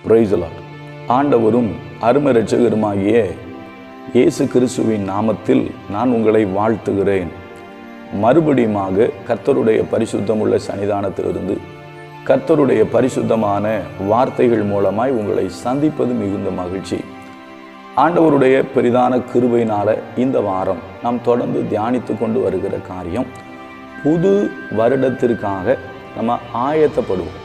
Praise the Lord. ஆண்டவரும் அருமை இரட்சகருமாகிய இயேசு கிறிஸ்துவின் நாமத்தில் நான் உங்களை வாழ்த்துகிறேன். மறுபடியுமாக கர்த்தருடைய பரிசுத்தமுள்ள சன்னிதானத்திலிருந்து கர்த்தருடைய பரிசுத்தமான வார்த்தைகள் மூலமாய் உங்களை சந்திப்பது மிகுந்த மகிழ்ச்சி. ஆண்டவருடைய பெரிதான கிருபையினால இந்த வாரம் நாம் தொடர்ந்து தியானித்து கொண்டு வருகிற காரியம், புது வருடத்திற்காக நம்ம ஆயத்தப்படுவோம்.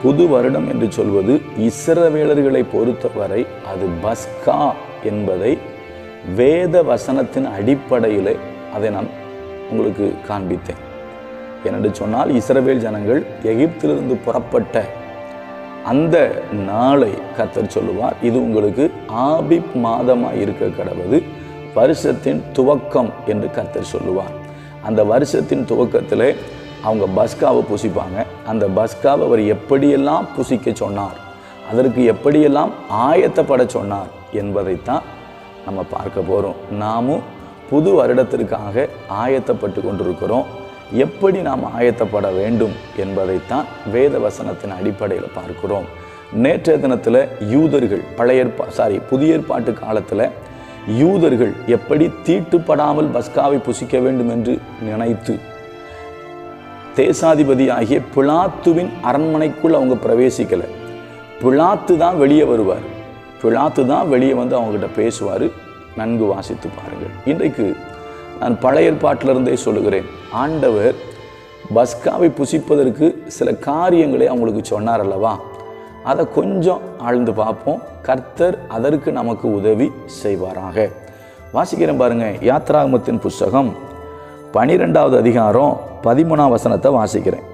புது வருடம் என்று சொல்வது இஸ்ரவேலர்களை பொறுத்தவரை அது பஸ்கா என்பதை வேத வசனத்தின் அடிப்படையில் அதை நான் உங்களுக்கு காண்பித்தேன். ஏனென்று சொன்னால், இஸ்ரவேல் ஜனங்கள் எகிப்திலிருந்து புறப்பட்ட அந்த நாளை கர்த்தர் சொல்லுவார், இது உங்களுக்கு ஆபிப் மாதமாக இருக்க கடவுது, வருஷத்தின் துவக்கம் என்று கர்த்தர் சொல்லுவார். அந்த வருஷத்தின் துவக்கத்தில் அவங்க பஸ்காவை புசிப்பாங்க. அந்த பஸ்காவை அவர் எப்படியெல்லாம் புசிக்க சொன்னார், அதற்கு எப்படியெல்லாம் ஆயத்தப்பட சொன்னார் என்பதைத்தான் நம்ம பார்க்க போகிறோம். நாமும் புது வருடத்திற்காக ஆயத்தப்பட்டு கொண்டிருக்கிறோம். எப்படி நாம் ஆயத்தப்பட வேண்டும் என்பதைத்தான் வேத வசனத்தின் அடிப்படையில் பார்க்கிறோம். நேற்றைய தினத்தில் யூதர்கள் புதிய ஏற்பாட்டு காலத்தில் யூதர்கள் எப்படி தீட்டுப்படாமல் பஸ்காவை புசிக்க வேண்டும் என்று நினைத்து தேசாதிபதி ஆகிய பிலாத்துவின் அரண்மனைக்குள் அவங்க பிரவேசிக்கலை. பிலாத்து தான் வெளியே வருவார், பிலாத்து தான் வெளியே வந்து அவங்ககிட்ட பேசுவார். நன்கு வாசித்து பாருங்கள். இன்றைக்கு நான் பழைய ஏற்பாட்டிலிருந்தே சொல்லுகிறேன், ஆண்டவர் பஸ்காவை புசிப்பதற்கு சில காரியங்களை அவங்களுக்கு சொன்னார் அல்லவா, அதை கொஞ்சம் ஆழ்ந்து பார்ப்போம். கர்த்தர் அதற்கு நமக்கு உதவி செய்வாராக. வாசிக்கிறேன் பாருங்க. யாத்ராகமத்தின் புஸ்தகம் 12வது அதிகாரம் 13ஆம் வசனத்தை வாசிக்கிறேன்.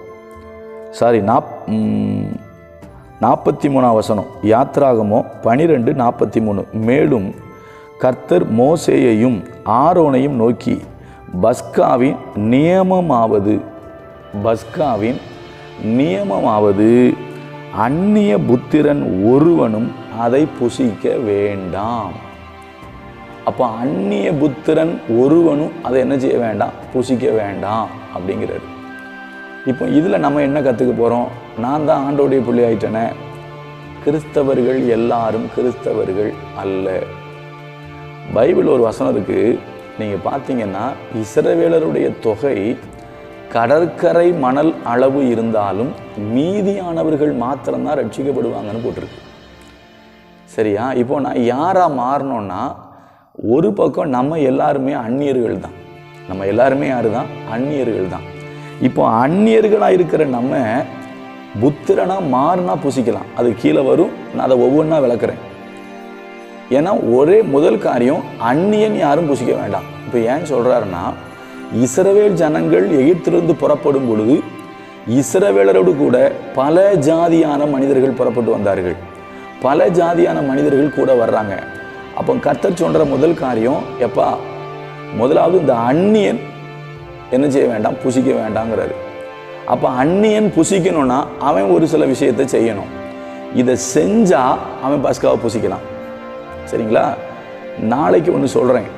43ஆம் வசனம். யாத்ராகமோ 12:43. மேலும் கர்த்தர் மோசேயையும் ஆரோனையும் நோக்கி, பஸ்காவின் நியமமாவது அந்நிய புத்திரன் ஒருவனும் அதை புசிக்க வேண்டாம். அப்போ அந்நிய புத்திரன் ஒருவனும் அதை என்ன செய்ய வேண்டாம், புசிக்க வேண்டாம் அப்படிங்கிறாரு. இப்போ இதில் நம்ம என்ன கற்றுக்க போகிறோம்? நான் தான் ஆண்டோடைய பிள்ளை ஆயிட்டேனே, கிறிஸ்தவர்கள் எல்லாரும் கிறிஸ்தவர்கள் அல்ல. பைபிள் ஒரு வசனம் இருக்குது, நீங்கள் பார்த்தீங்கன்னா, இஸ்ரவேலருடைய தொகை கடற்கரை மணல் அளவு இருந்தாலும் மீதியானவர்கள் மாத்திரம்தான் ரட்சிக்கப்படுவாங்கன்னு போட்டிருக்கு. சரியா? இப்போ நான் யாராக மாறணும்னா, ஒரு பக்கம் நம்ம எல்லாருமே அந்நியர்கள் தான். நம்ம எல்லாருமே யாரு தான்? அந்நியர்கள் தான். இப்போ அந்நியர்களாக இருக்கிற நம்ம புத்திரனாக மாறினா புசிக்கலாம். அது கீழே வரும், நான் அதை ஒவ்வொன்றா விளக்குறேன். ஏன்னா ஒரே முதல் காரியம், அந்நியன் யாரும் புசிக்க வேண்டாம். இப்போ ஏன் சொல்கிறாருன்னா, இஸ்ரவேல் ஜனங்கள் எகிப்திலிருந்து புறப்படும் பொழுது இஸ்ரவேலரோடு கூட பல ஜாதியான மனிதர்கள் புறப்பட்டு வந்தார்கள். பல ஜாதியான மனிதர்கள் கூட வர்றாங்க. அப்போ கர்த்தர் சொல்கிற முதல் காரியம், எப்பா முதலாவது இந்த அந்நியன் என்ன செய்ய வேண்டாம், புசிக்க வேண்டாங்கிறாரு. அப்போ அந்நியன் புசிக்கணும்னா அவன் ஒரு சில விஷயத்தை செய்யணும். இதை செஞ்சால் அவன் பஸ்காவை புசிக்கலாம். சரிங்களா? நாளைக்கு ஒன்று சொல்கிறேன்,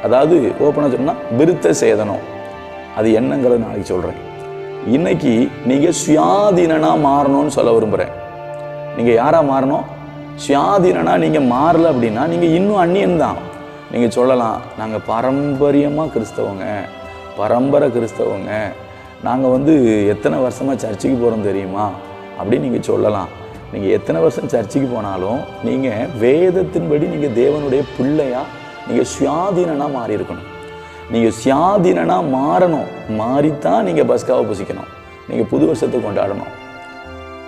அதாவது ஓப்பனாக சொன்னால் விருத்த சேதனம், அது என்னங்கிறத நாளைக்கு சொல்கிறேன். இன்னைக்கு நீங்கள் சுயாதீனனாக மாறணும்னு சொல்ல விரும்புகிறேன். நீங்கள் யாராக மாறணும்? சுயாதீனனா நீங்கள் மாறலை அப்படின்னா நீங்கள் இன்னும் அந்நியன் தான். நீங்கள் சொல்லலாம், நாங்கள் பாரம்பரியமாக கிறிஸ்தவங்க, பரம்பரை கிறிஸ்தவங்க, நாங்கள் எத்தனை வருஷமாக சர்ச்சுக்கு போகிறோம் தெரியுமா அப்படின்னு நீங்கள் சொல்லலாம். நீங்கள் எத்தனை வருஷம் சர்ச்சுக்கு போனாலும் நீங்கள் வேதத்தின்படி நீங்கள் தேவனுடைய பிள்ளையாக நீங்கள் சுயாதீனனாக மாறி இருக்கணும். நீங்கள் சுயாதீனனாக மாறணும். மாறித்தான் நீங்கள் பஸ்காவை புசிக்கணும், நீங்கள் புது வருஷத்தை கொண்டாடணும்.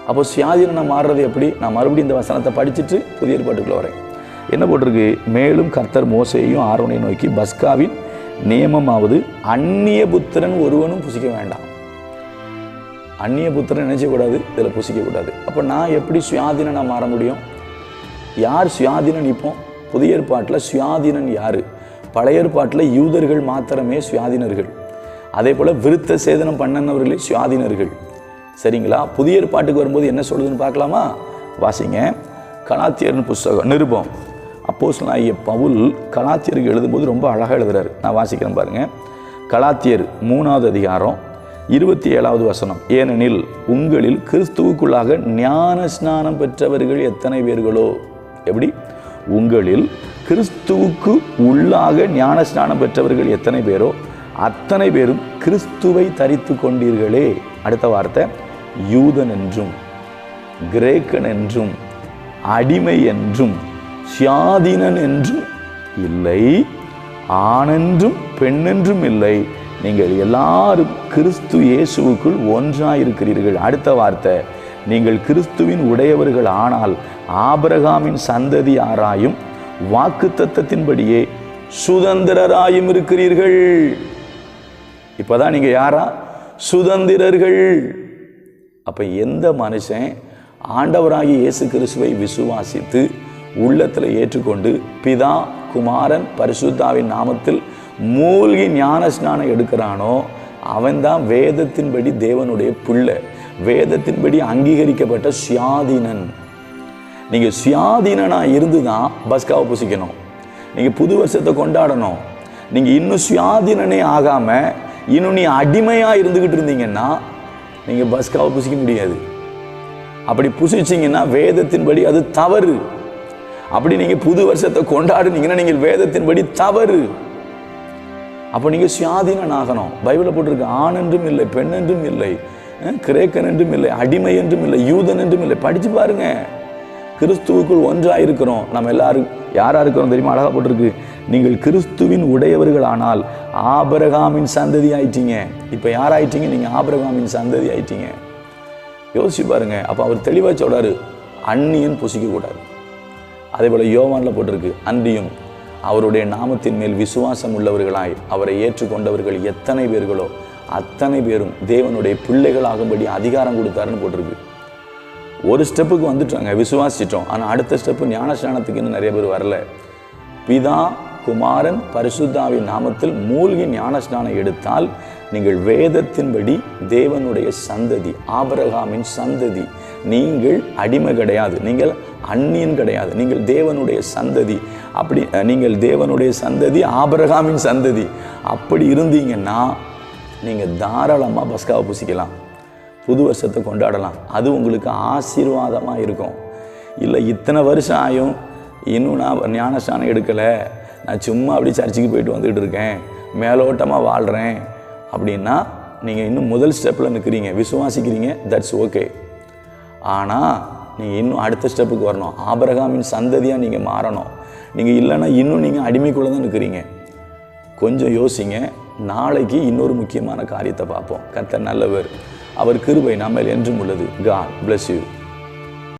அப்போ சுயாதீனம் மாறுறது எப்படி? நான் மறுபடியும் இந்த வசனத்தை படிச்சுட்டு புதிய ஏற்பாட்டுக்குள்ள வரேன். என்ன போட்டிருக்கு? மேலும் கர்த்தர் மோசேயையும் ஆரோனையும் நோக்கி, பஸ்காவின் நியமமாவது அந்நிய புத்திரன் ஒருவனும் புசிக்க வேண்டாம். அந்நிய புத்திரன் நினைச்சக்கூடாது, இதில் புசிக்கக்கூடாது. அப்போ நான் எப்படி சுயாதீனனாக மாற முடியும்? யார் சுயாதீனன்? இப்போ புதிய ஏற்பாட்டில் சுயாதீனன் யார்? பழைய ஏற்பாட்டில் யூதர்கள் மாத்திரமே சுயாதீனர்கள். அதே போல் விருத்த சேதனம் பண்ணனவர்களே சுயாதீனர்கள். சரிங்களா? புதிய ஏற்பாட்டுக்கு வரும்போது என்ன சொல்லுதுன்னு பார்க்கலாமா? வாசிங்க. கலாத்தியர்னு புஸ்தகம் நிருபம். அப்போஸ்தலனாகிய பவுல் கலாத்தியருக்கு எழுதும்போது ரொம்ப அழகாக எழுதுறாரு. நான் வாசிக்கிறேன் பாருங்க. கலாத்தியர் 3வது அதிகாரம் 27வது வசனம், ஏனெனில் உங்களில் கிறிஸ்துவுக்குள்ளாக ஞான ஸ்நானம் பெற்றவர்கள் எத்தனை பேர்களோ. எப்படி? உங்களில் கிறிஸ்துவுக்கு உள்ளாக ஞான ஸ்நானம் பெற்றவர்கள் எத்தனை பேரோ அத்தனை பேரும் கிறிஸ்துவை தரித்து கொண்டீர்களே. அடுத்த வார்த்தை, யூதன் என்றும் கிரேக்கன் என்றும் அடிமை என்றும் சுயாதீனன் என்றும் இல்லை, ஆணென்றும் பெண்ணென்றும் இல்லை, நீங்கள் எல்லாரும் கிறிஸ்து இயேசுவுக்குள் ஒன்றாயிருக்கிறீர்கள். அடுத்த வார்த்தை, நீங்கள் கிறிஸ்துவின் உடையவர்கள் ஆனால் ஆபிரகாமின் சந்ததியாராயும் வாக்குத்தத்தத்தின்படியே சுதந்திரராயும் இருக்கிறீர்கள். இப்பதான் நீங்க யாரா? சுதந்திரர்கள். அப்ப எந்த மனுஷன் ஆண்டவராகிய இயேசு கிறிஸ்துவை விசுவாசித்து உள்ளத்தில் ஏற்றுக்கொண்டு பிதா குமாரன் பரிசுத்தாவின் நாமத்தில் மூழ்கி ஞான ஸ்நானம் எடுக்கிறானோ அவன்தான் வேதத்தின்படி தேவனுடைய பிள்ளை, வேதத்தின்படி அங்கீகரிக்கப்பட்ட சுயாதீனன். நீங்க சுயாதீனனா இருந்துதான் பஸ்காவை புசிக்கணும், நீங்க புது வருஷத்தை கொண்டாடணும். நீங்க இன்னும் சுயாதீனனே ஆகாம இன்னும் நீ அடிமையா இருந்துகிட்டு இருந்தீங்கன்னா நீங்க பஸ்காவை புசிக்க முடியாது. அப்படி புசிச்சிங்கன்னா வேதத்தின்படி அது தவறு. அப்படி நீங்க புது வருஷத்தை கொண்டாடுனீங்கன்னா நீங்கள் வேதத்தின்படி தவறு. அப்போ நீங்க சுயாதீனன் ஆகணும். பைபிள்ல போட்டிருக்கு, ஆண் என்றும் இல்லை, பெண் என்றும் இல்லை, கிரேக்கன் என்றும் இல்லை, அடிமை என்றும் இல்லை, யூதன் என்றும் இல்லை. படிச்சு பாருங்க. கிறிஸ்துவுக்குள் ஒன்றா இருக்கிறோம். நம்ம எல்லாரும் யாரா இருக்கிறோம் தெரியுமா? அழகா போட்டிருக்கு, நீங்கள் கிறிஸ்துவின் உடையவர்கள் ஆனால் ஆபிரகாமின் சந்ததி ஆயிட்டீங்க. இப்ப யாராயிட்டீங்க? நீங்க ஆபிரகாமின் சந்ததி ஆயிட்டீங்க. யோசிச்சு பாருங்க. அப்ப அவர் தெளிவா சொல்றாரு, அந்நியன் புசிக்க கூடாது. அதே போல யோவான்ல போட்டிருக்கு, அன்றியும் அவருடைய நாமத்தின் மேல் விசுவாசம் உள்ளவர்களாய் அவரை ஏற்றுக்கொண்டவர்கள் எத்தனை பேர்களோ அத்தனை பேரும் தேவனுடைய பிள்ளைகளாகும்படி அதிகாரம் கொடுத்தாருன்னு போட்டிருக்கு. ஒரு ஸ்டெப்புக்கு வந்துட்டாங்க, விசுவாசிட்டோம். ஆனால் அடுத்த ஸ்டெப்பு ஞானஸ்நானத்துக்கு இன்னும் நிறைய பேர் வரல. பிதா குமாரன் பரிசுத்தாவின் நாமத்தில் மூழ்கி ஞானஸ்நானம் எடுத்தால் நீங்கள் வேதத்தின்படி தேவனுடைய சந்ததி, ஆபிரகாமின் சந்ததி. நீங்கள் அடிமை கிடையாது, நீங்கள் அந்நியன் கிடையாது, நீங்கள் தேவனுடைய சந்ததி. அப்படி நீங்கள் தேவனுடைய சந்ததி, ஆபிரகாமின் சந்ததி. அப்படி இருந்தீங்கன்னா நீங்கள் தாராளமாக பஸ்காவை புசிக்கலாம், புது வருஷத்தை கொண்டாடலாம். அது உங்களுக்கு ஆசீர்வாதமாக இருக்கும். இல்லை இத்தனை வருஷம் ஆயும் இன்னும் நான் ஞானஸ்நானம் எடுக்கலை, நான் சும்மா அப்படி சர்ச்சுக்கு போயிட்டு வந்துட்டு இருக்கேன், மேலோட்டமாக வாழ்கிறேன் அப்படின்னா நீங்கள் இன்னும் முதல் ஸ்டெப்பில் நிற்கிறீங்க, விசுவாசிக்கிறீங்க, தட்ஸ் ஓகே. ஆனால் நீங்கள் இன்னும் அடுத்த ஸ்டெப்புக்கு வரணும். ஆபிரகாமின் சந்ததியாக நீங்கள் மாறணும். நீங்கள் இல்லைன்னா இன்னும் நீங்கள் அடிமைக்குள்ளே தான் நிற்கிறீங்க. கொஞ்சம் யோசிங்க. நாளைக்கு இன்னொரு முக்கியமான காரியத்தை பார்ப்போம். கர்த்தர் நல்லவர், அவர் கிருபை நம்மேல் என்றும் உள்ளது. God bless you.